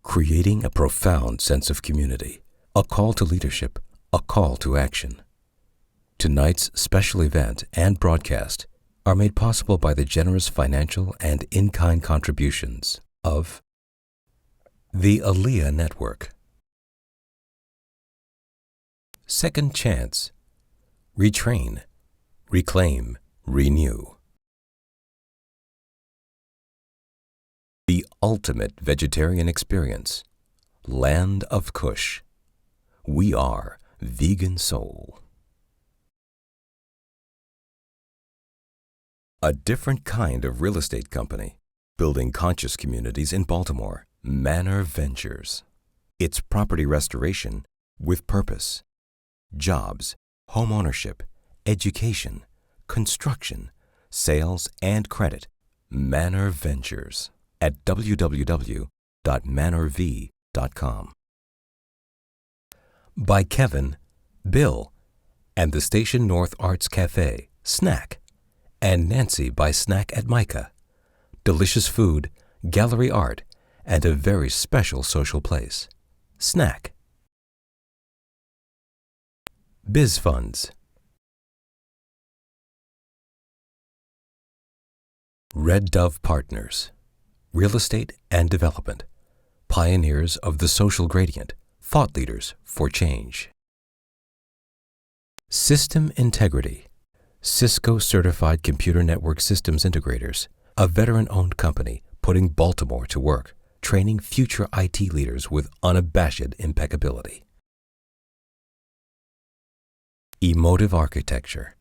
creating a profound sense of community, a call to leadership, a call to action. Tonight's special event and broadcast are made possible by the generous financial and in-kind contributions of the Aliyah Network. Second Chance. Retrain, reclaim, renew. The ultimate vegetarian experience. Land of Kush. We are Vegan Soul. A different kind of real estate company, building conscious communities in Baltimore. Manor Ventures. It's property restoration with purpose. Jobs, home ownership, education, construction, sales, and credit. Manor Ventures at www.manorv.com. By Kevin, Bill, and the Station North Arts Cafe, Snack, and Nancy by Snack at Micah. Delicious food, gallery art, and a very special social place. Snack. Biz Funds. Red Dove Partners. Real estate and development. Pioneers of the social gradient. Thought leaders for change. System Integrity. Cisco Certified Computer Network Systems Integrators. A veteran-owned company putting Baltimore to work, training future IT leaders with unabashed impeccability. Emotive Architecture.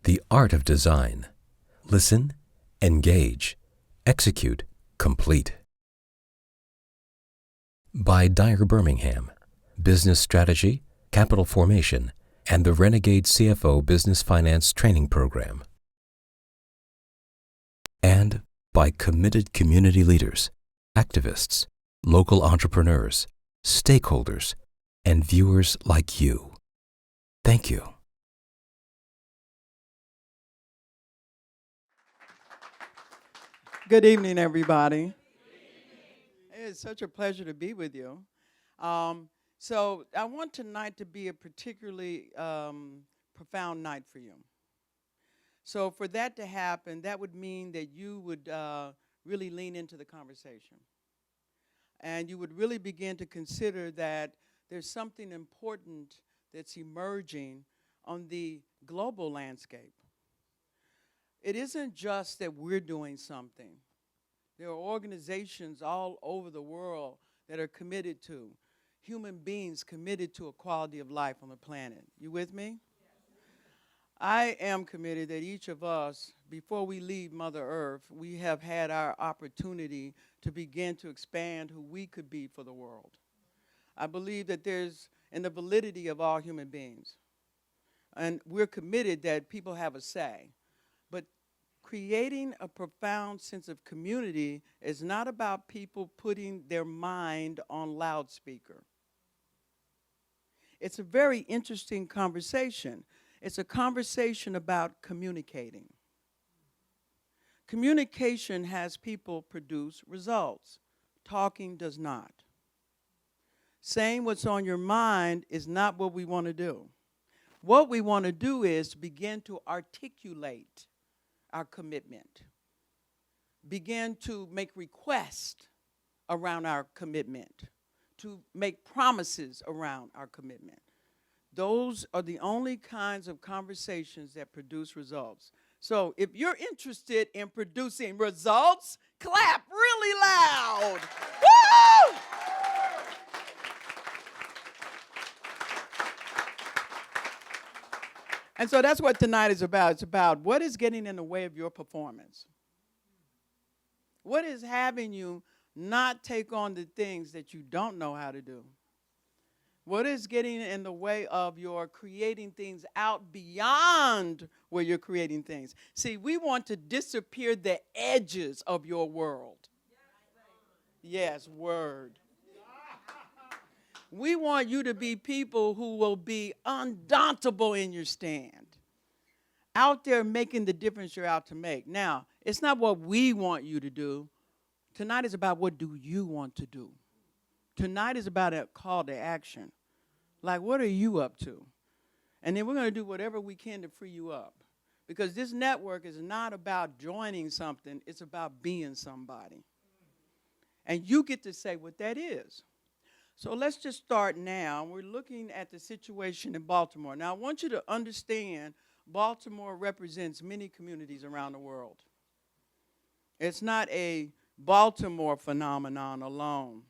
The art of design. Listen, engage, execute, complete. By Dyer Birmingham. Business Strategy, Capital Formation, and the Renegade CFO Business Finance Training Program. And by committed community leaders, activists, local entrepreneurs, stakeholders, and viewers like you. Thank you. Good evening, everybody. It's such a pleasure to be with you. So I want tonight to be a particularly profound night for you. So for that to happen, that would mean that you would really lean into the conversation. And you would really begin to consider that there's something important that's emerging on the global landscape. It isn't just that we're doing something. There are organizations all over the world that are committed to, human beings committed to a quality of life on the planet. You with me? I am committed that each of us, before we leave Mother Earth, we have had our opportunity to begin to expand who we could be for the world. I believe that there's in the validity of all human beings. And we're committed that people have a say. But creating a profound sense of community is not about people putting their mind on loudspeaker. It's a very interesting conversation. It's a conversation about communicating. Communication has people produce results. Talking does not. Saying what's on your mind is not what we want to do. What we want to do is begin to articulate our commitment. Begin to make requests around our commitment. To make promises around our commitment. Those are the only kinds of conversations that produce results. So if you're interested in producing results, clap really loud. Woo! And so that's what tonight is about. It's about what is getting in the way of your performance. What is having you not take on the things that you don't know how to do? What is getting in the way of your creating things out beyond where you're creating things? See, we want to disappear the edges of your world. Yes, word. We want you to be people who will be undauntable in your stand. Out there making the difference you're out to make. Now, it's not what we want you to do. Tonight is about what do you want to do. Tonight is about a call to action. Like, what are you up to? And then we're going to do whatever we can to free you up. Because this network is not about joining something, it's about being somebody. And you get to say what that is. So let's just start now. We're looking at the situation in Baltimore. Now, I want you to understand Baltimore represents many communities around the world. It's not a Baltimore phenomenon alone.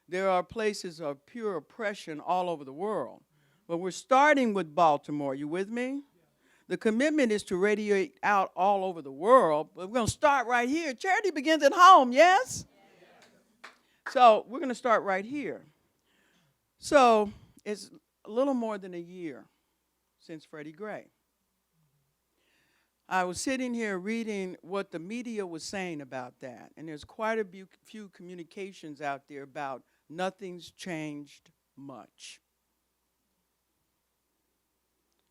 There are places of pure oppression all over the world. But we're starting with Baltimore. You with me? The commitment is to radiate out all over the world, but we're going to start right here. Charity begins at home, yes? So we're going to start right here. So it's a little more than a year since Freddie Gray. I was sitting here reading what the media was saying about that, and there's quite a few communications out there about nothing's changed much.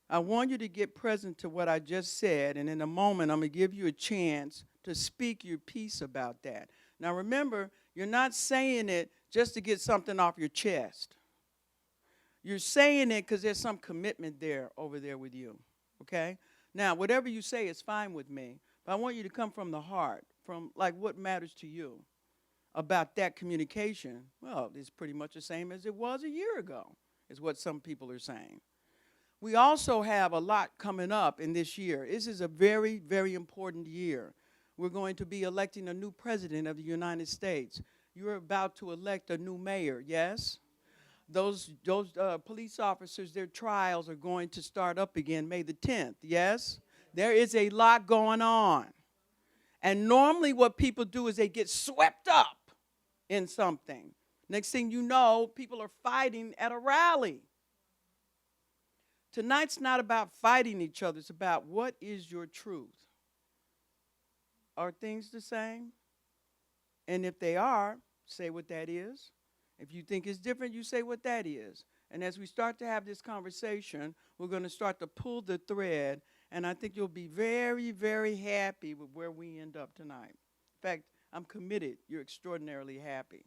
I want you to get present to what I just said, and in a moment, I'm going to give you a chance to speak your piece about that. Now, remember, you're not saying it just to get something off your chest. You're saying it because there's some commitment there over there with you, okay? Now, whatever you say is fine with me, but I want you to come from the heart, from, like, what matters to you about that communication. Well, it's pretty much the same as it was a year ago, is what some people are saying. We also have a lot coming up in this year. This is a very, very important year. We're going to be electing a new president of the United States. You're about to elect a new mayor, yes? Those police officers, their trials are going to start up again May the 10th, yes? There is a lot going on. And normally what people do is they get swept up in something. Next thing you know, people are fighting at a rally. Tonight's not about fighting each other. It's about what is your truth. Are things the same? And if they are, say what that is. If you think it's different, you say what that is. And as we start to have this conversation, we're going to start to pull the thread, and I think you'll be very, very happy with where we end up tonight. In fact, I'm committed. You're extraordinarily happy.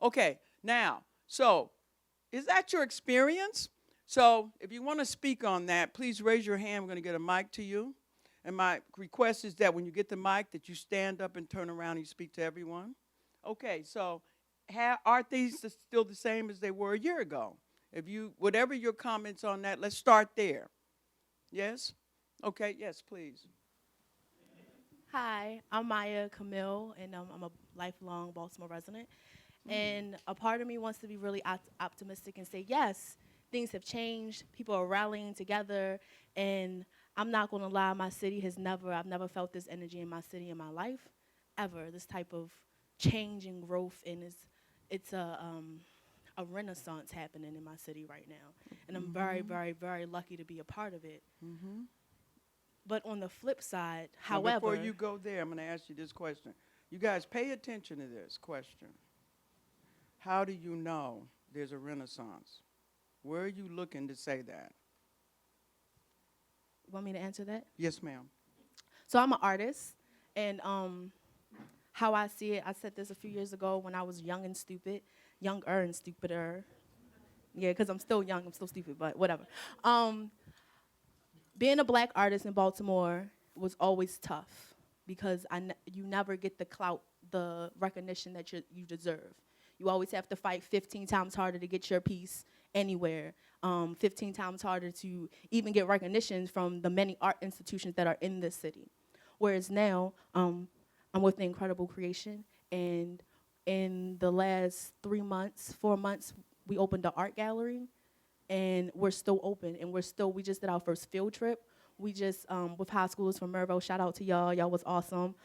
Okay, now, so is that your experience? So if you want to speak on that, please raise your hand. We're going to get a mic to you. And my request is that when you get the mic, that you stand up and turn around and you speak to everyone. Okay, so are things still the same as they were a year ago? Whatever your comments on that, let's start there. Yes? Okay, yes, please. Hi, I'm Maya Camille, and I'm a lifelong Baltimore resident. And a part of me wants to be really optimistic and say, yes, things have changed. People are rallying together. And I'm not going to lie, I've never felt this energy in my city in my life, ever. This type of change and growth. And it's a renaissance happening in my city right now. And I'm very, very, very lucky to be a part of it. Mm-hmm. But on the flip side, however... Before you go there, I'm going to ask you this question. You guys pay attention to this question. How do you know there's a renaissance? Where are you looking to say that? Want me to answer that? Yes, ma'am. So I'm an artist, and how I see it, I said this a few years ago when I was young and stupid, younger and stupider. Yeah, because I'm still young, I'm still stupid, but whatever. Being a black artist in Baltimore was always tough because you never get the clout, the recognition that you deserve. You always have to fight 15 times harder to get your piece anywhere, 15 times harder to even get recognition from the many art institutions that are in this city. Whereas now, I'm with the Incredible Creation, and in the last 4 months, we opened an art gallery, and we're still open, and we just did our first field trip. We just, with high schoolers from Mervo, shout out to y'all was awesome.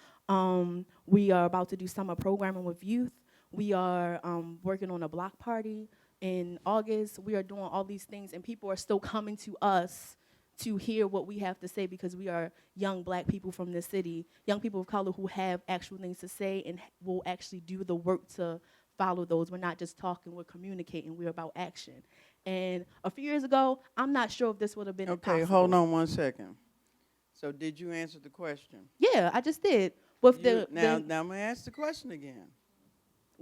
We are about to do summer programming with youth. We are working on a block party in August. We are doing all these things, and people are still coming to us to hear what we have to say because we are young black people from this city, young people of color who have actual things to say and will actually do the work to follow those. We're not just talking, we're communicating, we're about action. And a few years ago, I'm not sure if this would have been possible. Okay, hold on one second. So did you answer the question? Yeah, I just did. Now I'm going to ask the question again.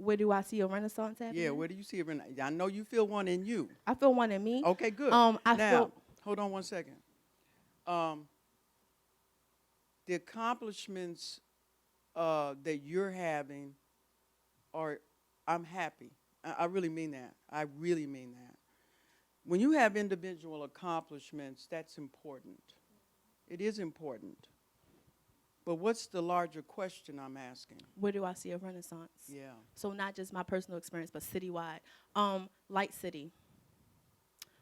Where do I see a renaissance happening? Yeah, where do you see it? I know you feel one in you. I feel one in me. Okay, good. I Now, feel hold on one second. Um, the accomplishments that you're having are, I'm happy. I really mean that. I really mean that. When you have individual accomplishments, that's important. It is important. But what's the larger question I'm asking? where do I see a renaissance? Yeah. So not just my personal experience, but citywide. Light City.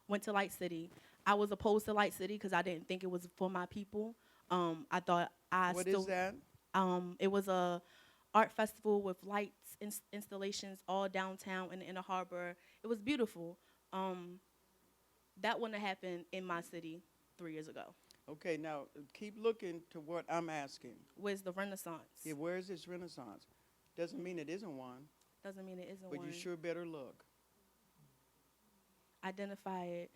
Went to Light City. I was opposed to Light City because I didn't think it was for my people. I thought What is that? It was a art festival with lights installations all downtown in the inner harbor. It was beautiful. That wouldn't have happened in my city 3 years ago. Okay, now keep looking to what I'm asking. Where's the renaissance? Yeah, where is this renaissance? Doesn't mean it isn't one, Doesn't mean it isn't but one. you sure better look. Identify it.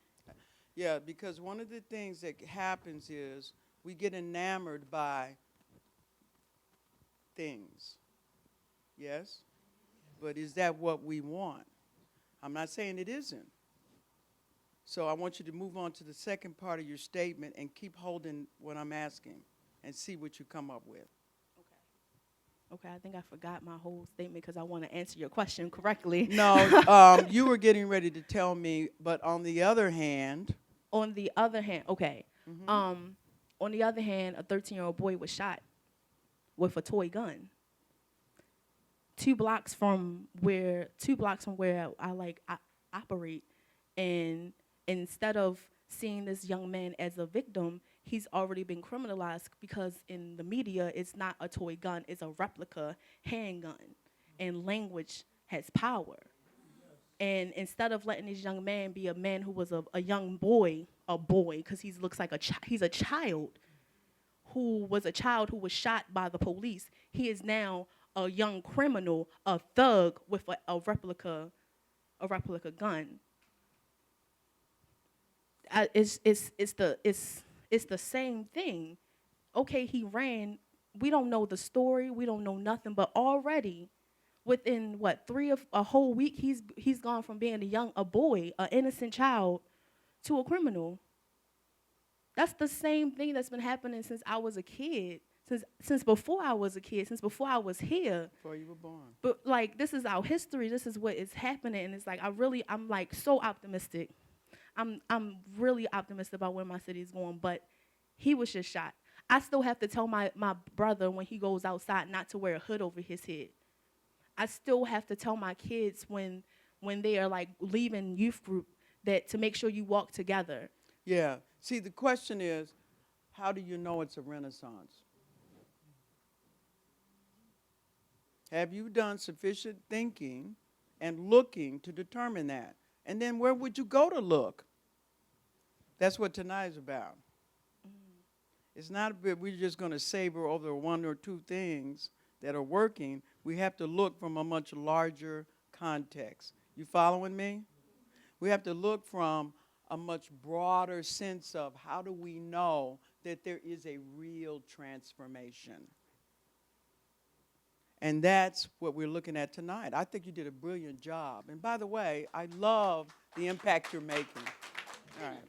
Yeah, because one of the things that happens is we get enamored by things. Yes? But is that what we want? I'm not saying it isn't. So I want you to move on to the second part of your statement and keep holding what I'm asking and see what you come up with. Okay, I think I forgot my whole statement because I want to answer your question correctly. No, you were getting ready to tell me, but on the other hand. On the other hand, okay. On the other hand, a 13-year-old boy was shot with a toy gun. 2 blocks from where I operate, and instead of seeing this young man as a victim, he's already been criminalized because in the media, it's not a toy gun, it's a replica handgun, and language has power. And instead of letting this young man be a man who was a young boy, because he looks like he's a child who was shot by the police, he is now a young criminal, a thug with a replica gun. It's the same thing. Okay, he ran. We don't know the story. We don't know nothing. But already, within a whole week, he's gone from being a boy, an innocent child, to a criminal. That's the same thing that's been happening since I was a kid. Since before I was a kid, since before I was here. Before you were born. But like, this is our history. This is what is happening, and it's like I'm like so optimistic. I'm really optimistic about where my city is going. But he was just shot. I still have to tell my brother when he goes outside not to wear a hood over his head. I still have to tell my kids when they are like leaving youth group that to make sure you walk together. Yeah. See, the question is, how do you know it's a renaissance? Have you done sufficient thinking and looking to determine that? And then where would you go to look? That's what tonight is about. It's not that we're just going to savor over one or two things that are working. We have to look from a much larger context. You following me? We have to look from a much broader sense of how do we know that there is a real transformation. And that's what we're looking at tonight. I think you did a brilliant job. And by the way, I love the impact you're making. All right.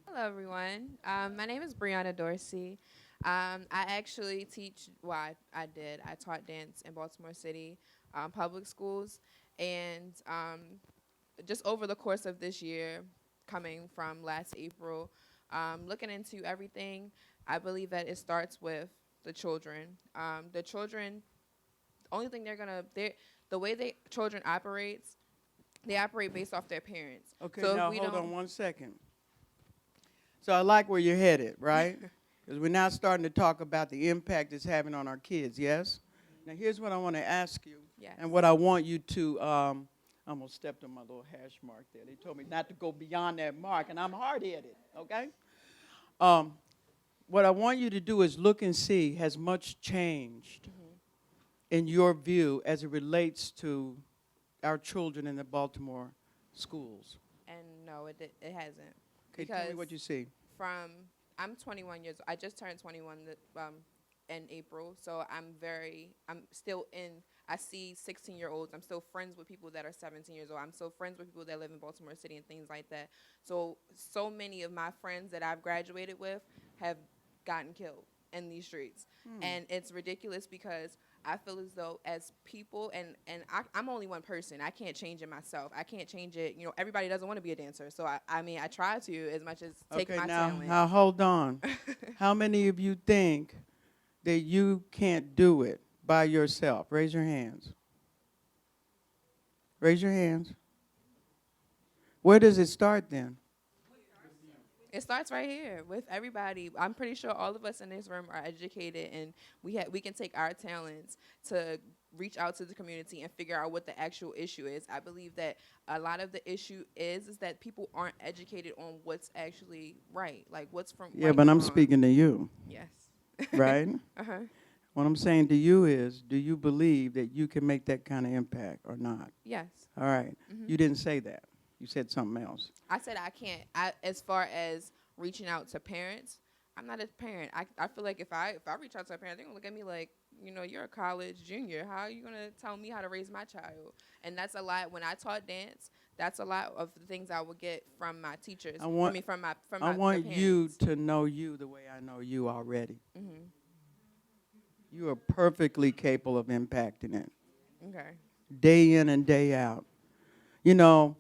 Hello, everyone. My name is Brianna Dorsey. I actually teach, I taught dance in Baltimore City public schools. And just over the course of this year, coming from last April, looking into everything, I believe that it starts with the children. The children, only thing the way children operates, they operate based off their parents. Okay, so now hold on 1 second. So I like where you're headed, right? Because we're now starting to talk about the impact it's having on our kids, yes? Now here's what I want to ask you. Yes. And what I want you to, I almost stepped on my little hash mark there. They told me not to go beyond that mark, and I'm hard-headed, okay? What I want you to do is look and see, has much changed in your view as it relates to our children in the Baltimore schools? And no, it hasn't. Okay, tell me what you see. I'm 21 years old. I just turned 21 in April, so I'm still I see 16-year-olds. I'm still friends with people that are 17 years old. I'm still friends with people that live in Baltimore City and things like that. So many of my friends that I've graduated with have gotten killed in these streets. And it's ridiculous because I feel as though as people, I'm only one person. I can't change it myself. I can't change it. You know, everybody doesn't want to be a dancer. So, I mean, I try to as much as take Okay, my now, talent. now hold on. How many of you think that you can't do it by yourself? Raise your hands. Raise your hands. Where does it start then? It starts right here with everybody. I'm pretty sure all of us in this room are educated, and we can take our talents to reach out to the community and figure out what the actual issue is. I believe that a lot of the issue is that people aren't educated on what's actually right, like what's from Yeah, right but and I'm wrong. speaking to you, Yes. right? Uh-huh. What I'm saying to you is, do you believe that you can make that kind of impact or not? Yes. All right. Mhm. You didn't say that. You said something else. I said I can't. As far as reaching out to parents, I'm not a parent. I feel like if I reach out to a parent, they're gonna look at me like, you know, you're a college junior. How are you gonna tell me how to raise my child? And that's a lot. When I taught dance, that's a lot of the things I would get from my teachers. I want from I my want the you parents. to know you the way I know you already. Mhm. You are perfectly capable of impacting it, Okay. day in and day out. You know,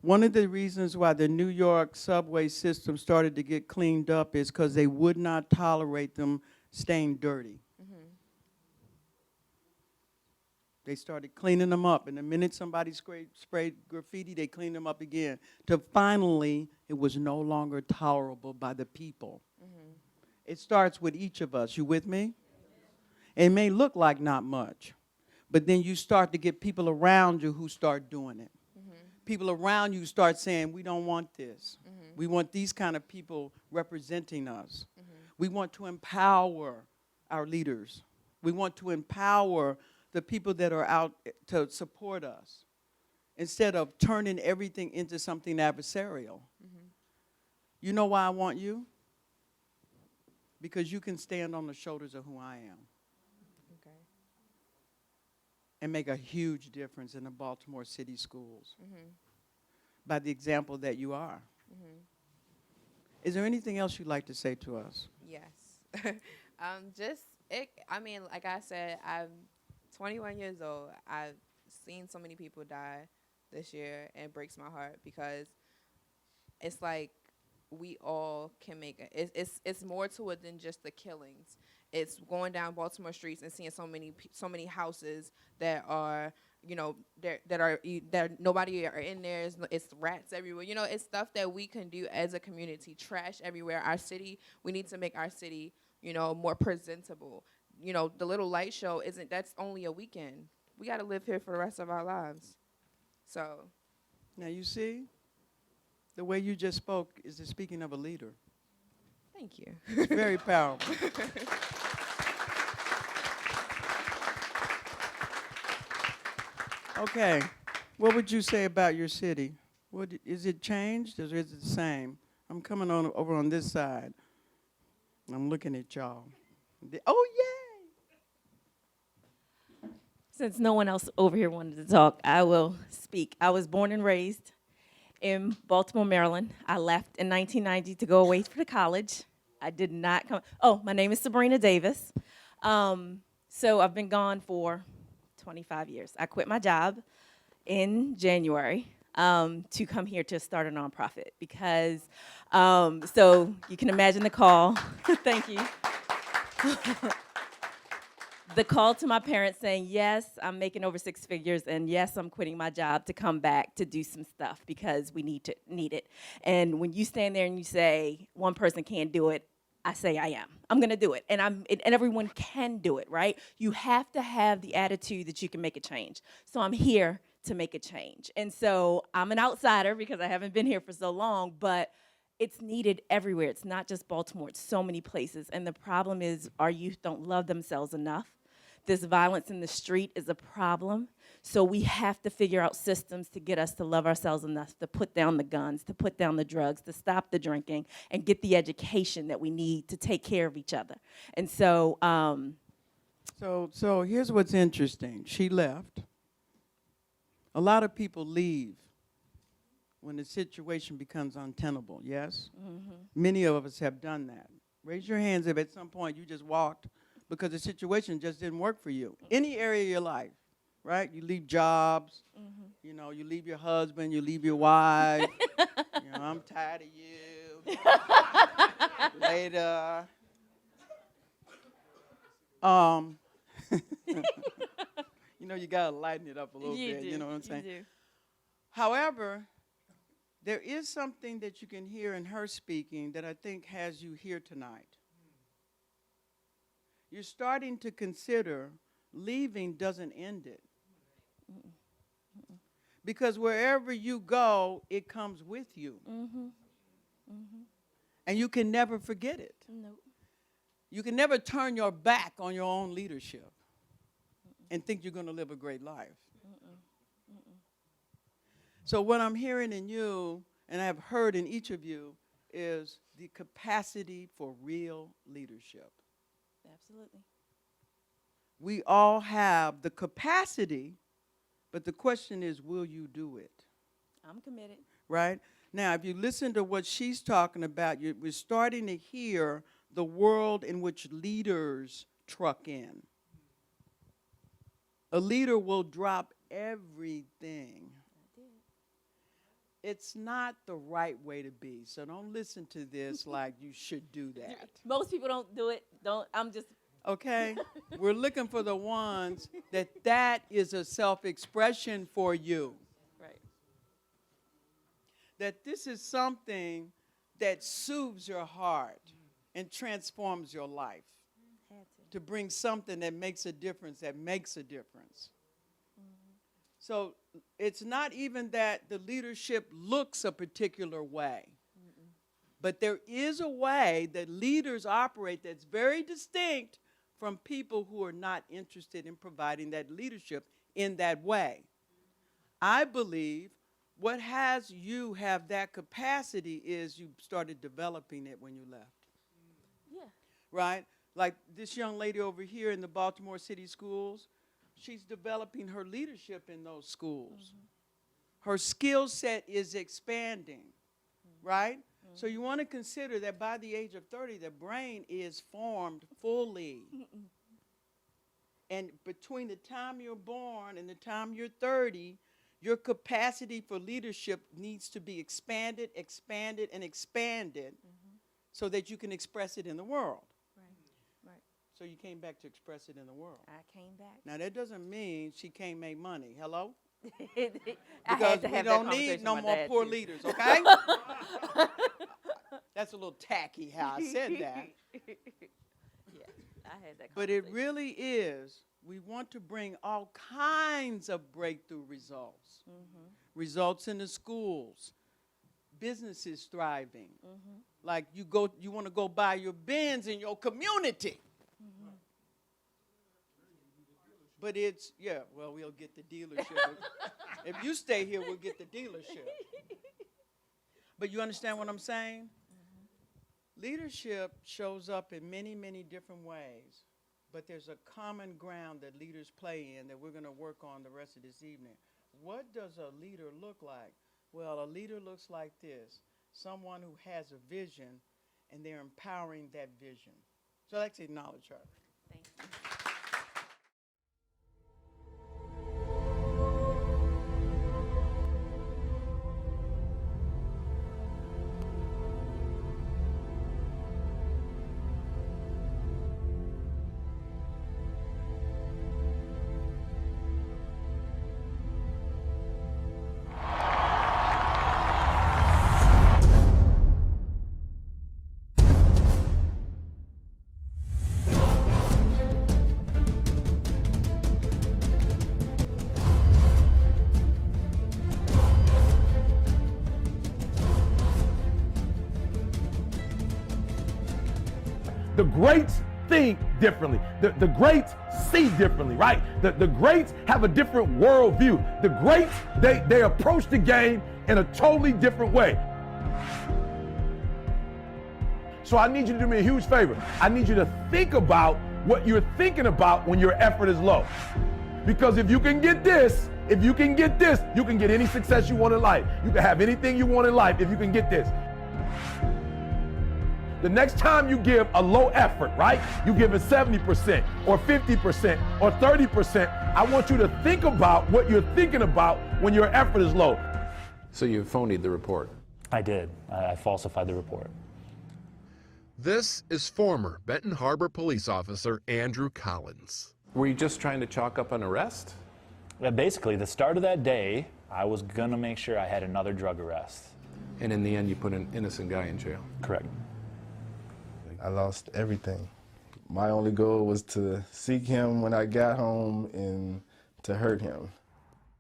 one of the reasons why the New York subway system started to get cleaned up is because they would not tolerate them staying dirty. Mhm. They started cleaning them up, and the minute somebody sprayed graffiti, they cleaned them up again. Till finally, it was no longer tolerable by the people. Mhm. It starts with each of us. You with me? It may look like not much, but then you start to get people around you who start doing it. Mhm. People around you start saying, we don't want this. Mhm. We want these kind of people representing us. Mhm. We want to empower our leaders. We want to empower the people that are out to support us instead of turning everything into something adversarial. Mhm. You know why I want you? Because you can stand on the shoulders of who I am Okay. and make a huge difference in the Baltimore City schools Mhm. by the example that you are. Mhm. Is there anything else you'd like to say to us? Yes. Just it. I mean, like I said, I'm 21 years old. I've seen so many people die this year, and it breaks my heart because it's like we all can make it. It's more to it than just the killings. It's going down Baltimore streets and seeing so many houses that are, you know, that nobody are in there. It's rats everywhere. You know, it's stuff that we can do as a community. Trash everywhere. Our city. We need to make our city, you know, more presentable. You know, the little light show isn't. That's only a weekend. We got to live here for the rest of our lives. So. Now, you see, the way you just spoke is the speaking of a leader. Thank you. It's very powerful. Okay. What would you say about your city? Is it changed or is it the same? I'm coming on over on this side. I'm looking at y'all. Oh, yay! Since no one else over here wanted to talk, I will speak. I was born and raised in Baltimore, Maryland. I left in 1990 to go away for college. I did not come. Oh, my name is Sabrina Davis. So I've been gone for 25 years. I quit my job in January to come here to start a nonprofit because, so you can imagine the call. Thank you. The call to my parents saying, yes, I'm making over 6 figures, and yes, I'm quitting my job to come back to do some stuff because we need it. And when you stand there and you say, one person can't do it, I say I am. I'm gonna do it, and everyone can do it, right? You have to have the attitude that you can make a change. So I'm here to make a change. And so I'm an outsider because I haven't been here for so long, but it's needed everywhere. It's not just Baltimore, it's so many places. And the problem is our youth don't love themselves enough. This violence in the street is a problem. So we have to figure out systems to get us to love ourselves enough to put down the guns, to put down the drugs, to stop the drinking, and get the education that we need to take care of each other. And so So here's what's interesting. She left. A lot of people leave when the situation becomes untenable, yes? Many of us have done that. Raise your hands if at some point you just walked because the situation just didn't work for you. Any area of your life, right? You leave jobs, you know, you leave your husband, you leave your wife. You know, I'm tired of you. Later. You know, you gotta lighten it up a little bit, you know what I'm saying? You do. However, there is something that you can hear in her speaking that I think has you here tonight. You're starting to consider leaving doesn't end it. Because wherever you go, it comes with you. And you can never forget it. Nope. You can never turn your back on your own leadership and think you're going to live a great life. So what I'm hearing in you, and I've heard in each of you, is the capacity for real leadership. Absolutely. We all have the capacity, but the question is, will you do it? I'm committed. Right? Now, if you listen to what she's talking about, we're starting to hear the world in which leaders truck in. A leader will drop everything. It's not the right way to be. So don't listen to this like you should do that. Most people don't do it. I'm just. Okay? We're looking for the ones that is a self-expression for you. Right. That this is something that soothes your heart and transforms your life. To bring something that makes a difference, So it's not even that the leadership looks a particular way. But there is a way that leaders operate that's very distinct from people who are not interested in providing that leadership in that way. I believe what has you have that capacity is you started developing it when you left. Yeah. Right? Like this young lady over here in the Baltimore City schools, she's developing her leadership in those schools. Her skill set is expanding, right? So you want to consider that by the age of 30, the brain is formed fully. And between the time you're born and the time you're 30, your capacity for leadership needs to be expanded, and expanded so that you can express it in the world. Right. So you came back to express it in the world. I came back. Now, that doesn't mean she can't make money. Hello? I Because had to we have that don't need conversation no with my more dad, poor too. leaders, okay? That's a little tacky how I said that. Yeah, I had that. But it conversation. really is. We want to bring all kinds of breakthrough results. Results in the schools, businesses thriving. Like you want to go buy your Benz in your community. But it's, we'll get the dealership. If you stay here, we'll get the dealership. But you understand what I'm saying? Leadership shows up in many, many different ways. But there's a common ground that leaders play in that we're going to work on the rest of this evening. What does a leader look like? Well, a leader looks like this. Someone who has a vision, and they're empowering that vision. So I'd like to acknowledge her. Thank you. The greats think differently. The greats see differently, right? The greats have a different worldview. The greats, they approach the game in a totally different way. So I need you to do me a huge favor. I need you to think about what you're thinking about when your effort is low. Because if you can get this, you can get any success you want in life. You can have anything you want in life if you can get this. The next time you give a low effort, right? You give it 70% or 50% or 30%. I want you to think about what you're thinking about when your effort is low. So you phonied the report? I did. I falsified the report. This is former Benton Harbor police officer Andrew Collins. Were you just trying to chalk up an arrest? Basically, the start of that day, I was going to make sure I had another drug arrest. And in the end, you put an innocent guy in jail? Correct. I lost everything. My only goal was to seek him when I got home and to hurt him.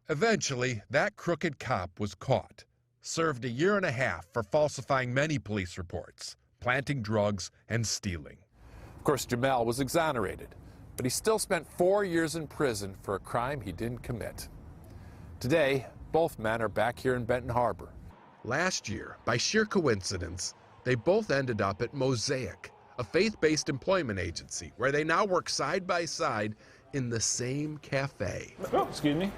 Eventually, that crooked cop was caught, served a year and a half for falsifying many police reports, planting drugs, and stealing. Of course, Jamel was exonerated, but he still spent 4 years in prison for a crime he didn't commit. Today, both men are back here in Benton Harbor. Last year, by sheer coincidence, they both ended up at Mosaic, a faith-based employment agency where they now work side by side in the same cafe. Oh, excuse me.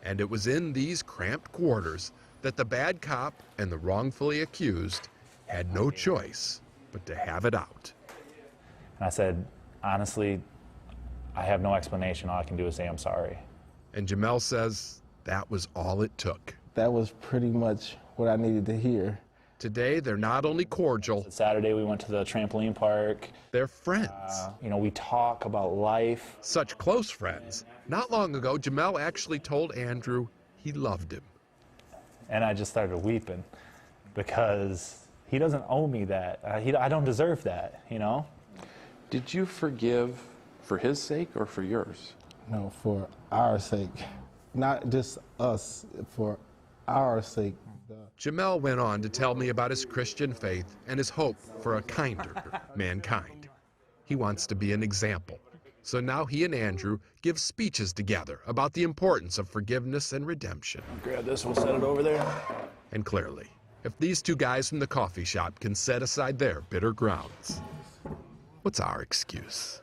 And it was in these cramped quarters that the bad cop and the wrongfully accused had no choice but to have it out. And I said, honestly, I have no explanation. All I can do is say I'm sorry. And Jamel says that was all it took. That was pretty much what I needed to hear. Today, they're not only cordial, Saturday, we went to the trampoline park. they're friends. We talk about life. Such close friends. Not long ago, Jamel actually told Andrew he loved him. And I just started weeping because he doesn't owe me that. I don't deserve that, Did you forgive for his sake or for yours? No, for our sake. Not just us, for our sake. Jamel went on to tell me about his Christian faith and his hope for a kinder mankind. He wants to be an example. So now he and Andrew give speeches together about the importance of forgiveness and redemption. Grab this, we'll set it over there. And clearly, if these two guys from the coffee shop can set aside their bitter grounds, what's our excuse?